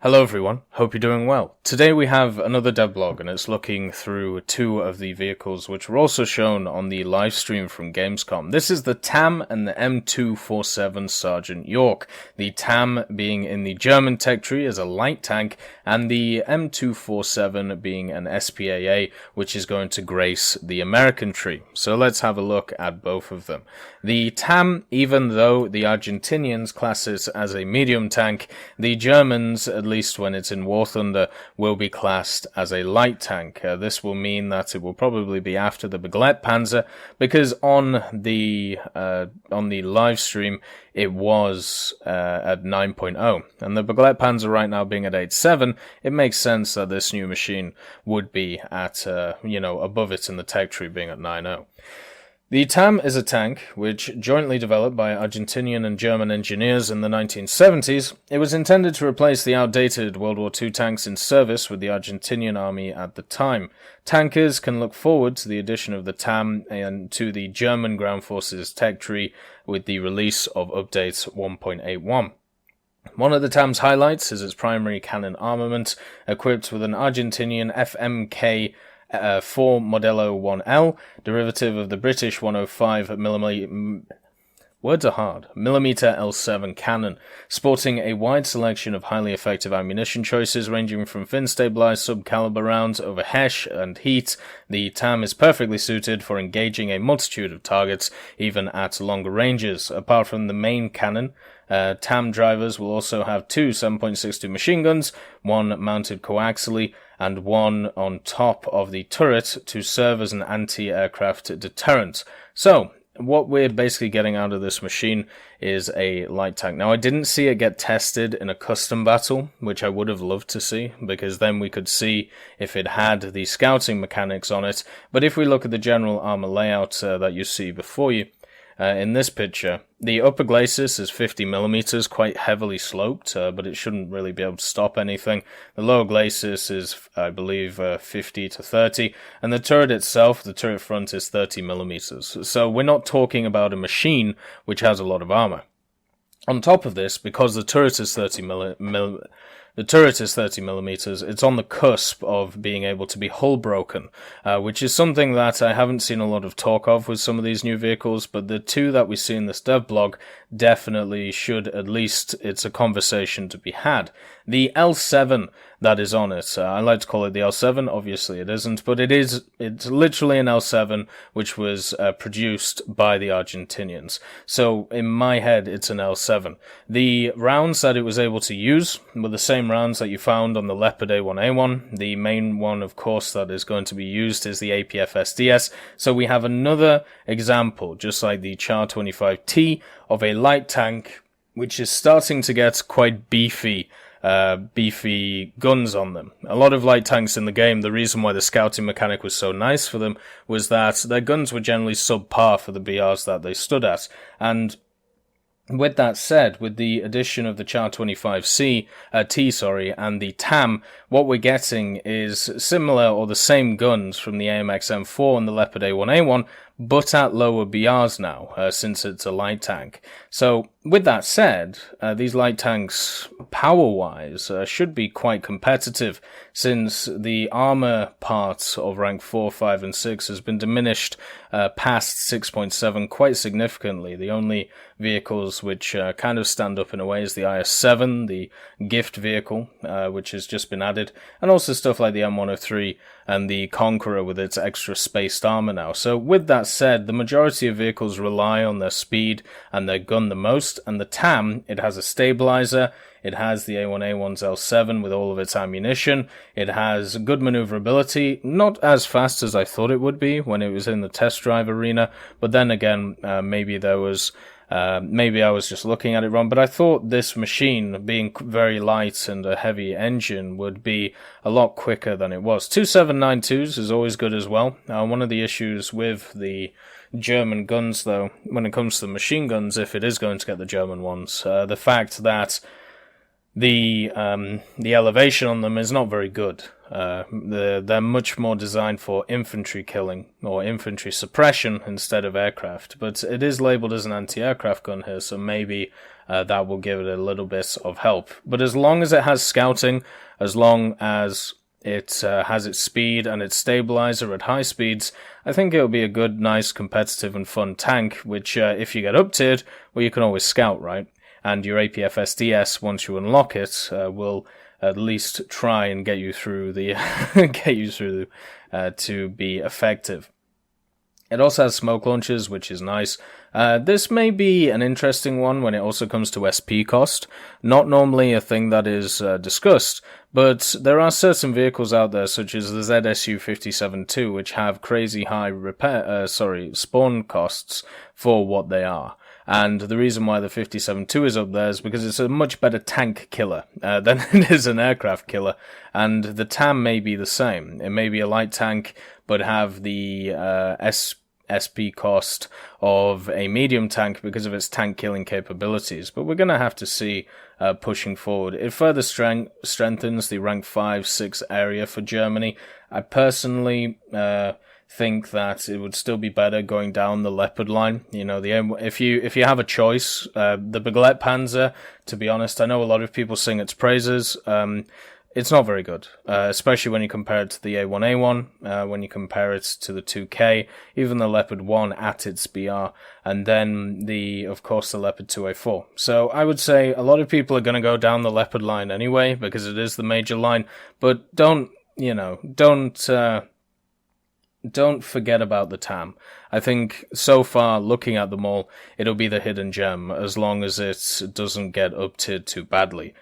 Hello everyone, hope you're doing well. Today we have another devblog and it's looking through two of the vehicles which were also shown on the live stream from Gamescom. This is the TAM and the M247 Sergeant York. The TAM being in the German tech tree as a light tank and the M247 being an SPAA which is going to grace the American tree. So let's have a look at both of them. The TAM, even though the Argentinians class it as a medium tank, the Germans, at least when it's in War Thunder, will be classed as a light tank. This will mean that it will probably be after the Begleitpanzer, because on the live stream it was at 9.0, and the Begleitpanzer right now being at 8.7, it makes sense that this new machine would be at above it in the tech tree being at 9.0. The TAM is a tank which, jointly developed by Argentinian and German engineers in the 1970s, it was intended to replace the outdated World War II tanks in service with the Argentinian army at the time. Tankers can look forward to the addition of the TAM and to the German ground forces tech tree with the release of update 1.81. One of the TAM's highlights is its primary cannon armament, equipped with an Argentinian FMK 4 Modelo 1L, derivative of the British 105mm L7 cannon, sporting a wide selection of highly effective ammunition choices ranging from fin-stabilized sub-caliber rounds over HESH and heat. The TAM is perfectly suited for engaging a multitude of targets, even at longer ranges. Apart from the main cannon, TAM drivers will also have two 7.62 machine guns, one mounted coaxially, and one on top of the turret to serve as an anti-aircraft deterrent. So, what we're basically getting out of this machine is a light tank. Now, I didn't see it get tested in a custom battle, which I would have loved to see, because then we could see if it had the scouting mechanics on it. But if we look at the general armor layout that you see before you, in this picture, the upper glacis is 50mm, quite heavily sloped, but it shouldn't really be able to stop anything. The lower glacis is, I believe, 50 to 30, and the turret itself, the turret front, is 30mm. So we're not talking about a machine which has a lot of armor. On top of this, because the turret is 30mm, it's on the cusp of being able to be hull broken, which is something that I haven't seen a lot of talk of with some of these new vehicles, but the two that we see in this devblog definitely should, at least it's a conversation to be had. The L7 that is on it, I like to call it the L7, obviously it isn't, but it's literally an L7 which was produced by the Argentinians. So in my head it's an L7. The rounds that it was able to use were the same rounds that you found on the Leopard A1A1. The main one, of course, that is going to be used is the APF SDS. So we have another example, just like the Char 25T, of a light tank which is starting to get quite beefy guns on them. A lot of light tanks in the game, the reason why the scouting mechanic was so nice for them was that their guns were generally subpar for the BRs that they stood at. And with that said, with the addition of the Char 25T, and the TAM, what we're getting is similar or the same guns from the AMX M4 and the Leopard A1A1, but at lower BRs now, since it's a light tank. So, with that said, these light tanks, power-wise, should be quite competitive, since the armor part of rank 4, 5, and 6 has been diminished past 6.7 quite significantly. The only vehicles which kind of stand up in a way is the IS-7, the gift vehicle, which has just been added, and also stuff like the M103 and the Conqueror with its extra spaced armor now. So with that said, the majority of vehicles rely on their speed and their gun the most, and the TAM, it has a stabilizer, it has the A1A1's L7 with all of its ammunition, it has good maneuverability, not as fast as I thought it would be when it was in the test drive arena, but then again, maybe I was just looking at it wrong, but I thought this machine, being very light and a heavy engine, would be a lot quicker than it was. 2792s is always good as well. One of the issues with the German guns, though, when it comes to the machine guns, if it is going to get the German ones, the fact that the elevation on them is not very good. They're much more designed for infantry killing or infantry suppression instead of aircraft. But it is labeled as an anti-aircraft gun here, so maybe that will give it a little bit of help. But as long as it has scouting, as long as it has its speed and its stabilizer at high speeds, I think it'll be a good, nice, competitive and fun tank, which if you get up-tiered, well, you can always scout, right? And your APF SDS, once you unlock it, will at least try and get you through the to be effective. It also has smoke launchers, which is nice. This may be an interesting one when it also comes to SP cost. Not normally a thing that is discussed, but there are certain vehicles out there, such as the ZSU-57-2, which have crazy high spawn costs for what they are. And the reason why the 57-2 is up there is because it's a much better tank killer than it is an aircraft killer. And the TAM may be the same. It may be a light tank, but have the SP cost of a medium tank because of its tank killing capabilities. But we're going to have to see pushing forward. It further strengthens the rank 5-6 area for Germany. I personally think that it would still be better going down the Leopard line. You know, if you have a choice, the Baguette Panzer, to be honest, I know a lot of people sing its praises. It's not very good, especially when you compare it to the A1A1, when you compare it to the 2K, even the Leopard 1 at its BR, and then of course, the Leopard 2A4. So I would say a lot of people are going to go down the Leopard line anyway, because it is the major line, but don't forget about the TAM. I think so far, looking at them all, it'll be the hidden gem, as long as it doesn't get up-tiered too badly.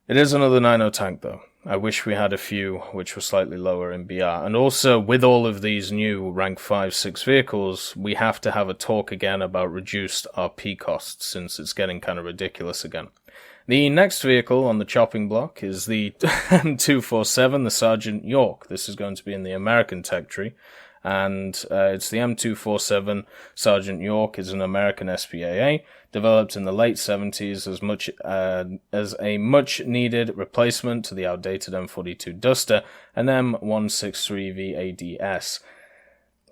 It is another 9.0 tank though. I wish we had a few which were slightly lower in BR. And also, with all of these new rank 5-6 vehicles, we have to have a talk again about reduced RP costs, since it's getting kind of ridiculous again. The next vehicle on the chopping block is the M247, the Sergeant York. This is going to be in the American tech tree. And it's the M247 Sergeant York. Is an American SPAA, developed in the late 70s as a much-needed replacement to the outdated M42 Duster and M163V ADS.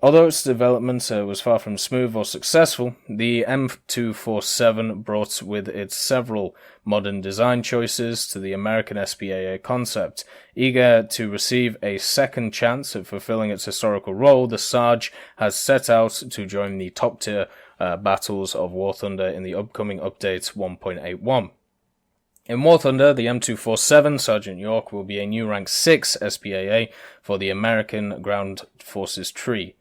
Although its development was far from smooth or successful, the M247 brought with it several modern design choices to the American SPAA concept. Eager to receive a second chance at fulfilling its historical role, the Sarge has set out to join the top-tier battles of War Thunder in the upcoming update 1.81. In War Thunder, the M247 Sergeant York will be a new rank 6 SPAA for the American Ground Forces tree.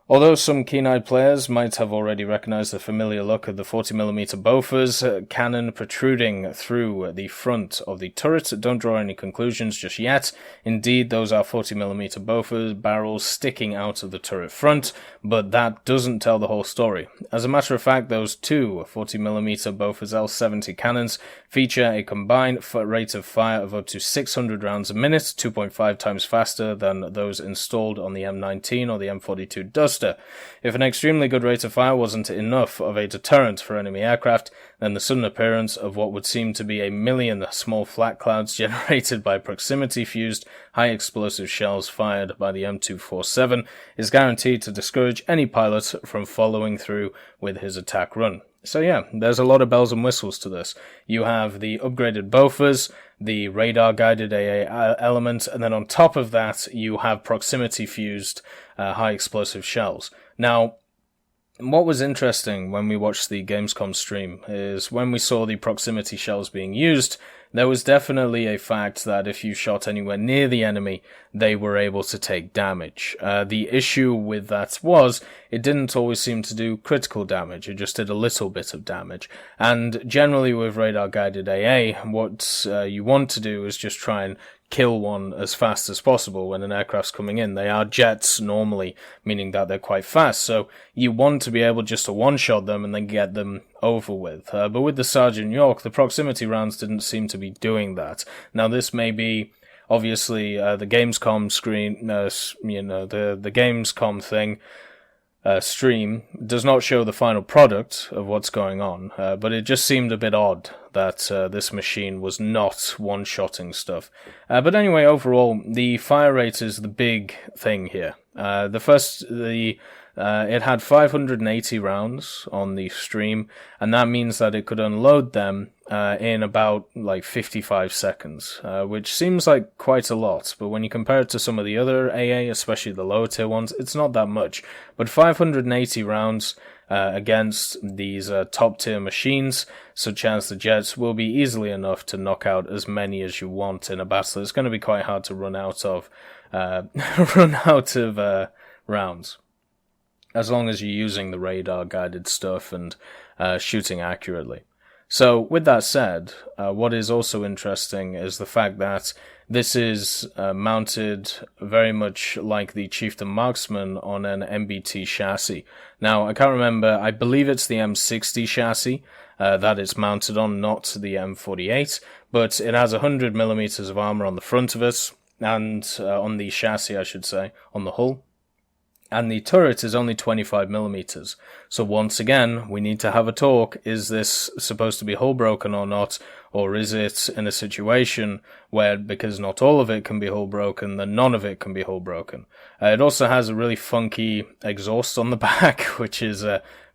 Although some keen-eyed players might have already recognized the familiar look of the 40mm Bofors cannon protruding through the front of the turret, don't draw any conclusions just yet. Indeed, those are 40mm Bofors barrels sticking out of the turret front, but that doesn't tell the whole story. As a matter of fact, those two 40mm Bofors L70 cannons feature a combined rate of fire of up to 600 rounds a minute, 2.5 times faster than those installed on the M19 or the M42 Duster. If an extremely good rate of fire wasn't enough of a deterrent for enemy aircraft, then the sudden appearance of what would seem to be a million small flat clouds generated by proximity-fused, high-explosive shells fired by the M247 is guaranteed to discourage any pilot from following through with his attack run. So yeah, there's a lot of bells and whistles to this. You have the upgraded Bofors, the radar-guided AA element, and then on top of that, you have proximity-fused high-explosive shells. Now, what was interesting when we watched the Gamescom stream is when we saw the proximity shells being used, there was definitely a fact that if you shot anywhere near the enemy, they were able to take damage. The issue with that was, it didn't always seem to do critical damage, it just did a little bit of damage. And generally with radar-guided AA, what you want to do is just try and kill one as fast as possible when an aircraft's coming in. They are jets normally, meaning that they're quite fast, so you want to be able just to one-shot them and then get them over with. But with the Sergeant York, the proximity rounds didn't seem to be doing that. Now this may be, obviously, the Gamescom screen, the Gamescom thing stream does not show the final product of what's going on, but it just seemed a bit odd that this machine was not one-shotting stuff. But anyway, overall, the fire rate is the big thing here. It had 580 rounds on the stream, and that means that it could unload them in about 55 seconds, which seems like quite a lot, but when you compare it to some of the other AA, especially the lower tier ones, it's not that much. But 580 rounds against these top tier machines, such as the Jets, will be easily enough to knock out as many as you want in a battle. It's going to be quite hard to run out of rounds, as long as you're using the radar guided stuff and shooting accurately. So with that said, what is also interesting is the fact that this is mounted very much like the Chieftain Marksman on an MBT chassis. Now, I can't remember, I believe it's the M60 chassis that it's mounted on, not the M48, but it has 100mm of armor on the front of it, and on the chassis, I should say, on the hull. And the turret is only 25mm. So once again, we need to have a talk. Is this supposed to be hull broken or not? Or is it in a situation where, because not all of it can be hull broken, then none of it can be hull broken? It also has a really funky exhaust on the back, which is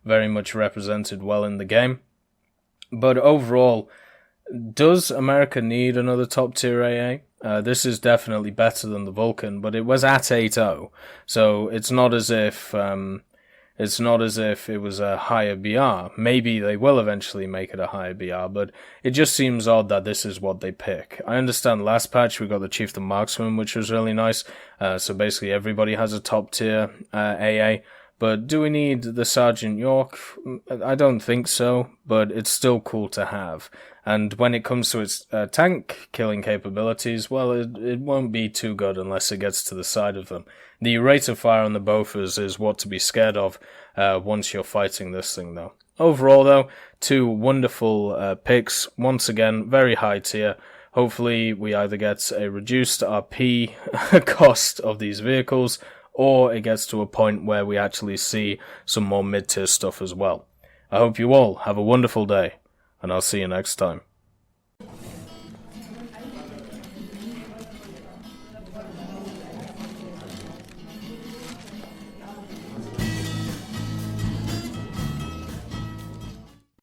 very much represented well in the game. But overall, does America need another top tier AA? This is definitely better than the Vulcan, but it was at 8.0, so it's not as if it was a higher BR. Maybe they will eventually make it a higher BR, but it just seems odd that this is what they pick. I understand last patch we got the Chieftain Marksman, which was really nice, so basically everybody has a top tier AA. But do we need the Sergeant York? I don't think so, but it's still cool to have. And when it comes to its tank killing capabilities, well, it won't be too good unless it gets to the side of them. The rate of fire on the Bofors is what to be scared of once you're fighting this thing, though. Overall, though, two wonderful picks. Once again, very high tier. Hopefully, we either get a reduced RP cost of these vehicles, or it gets to a point where we actually see some more mid-tier stuff as well. I hope you all have a wonderful day, and I'll see you next time.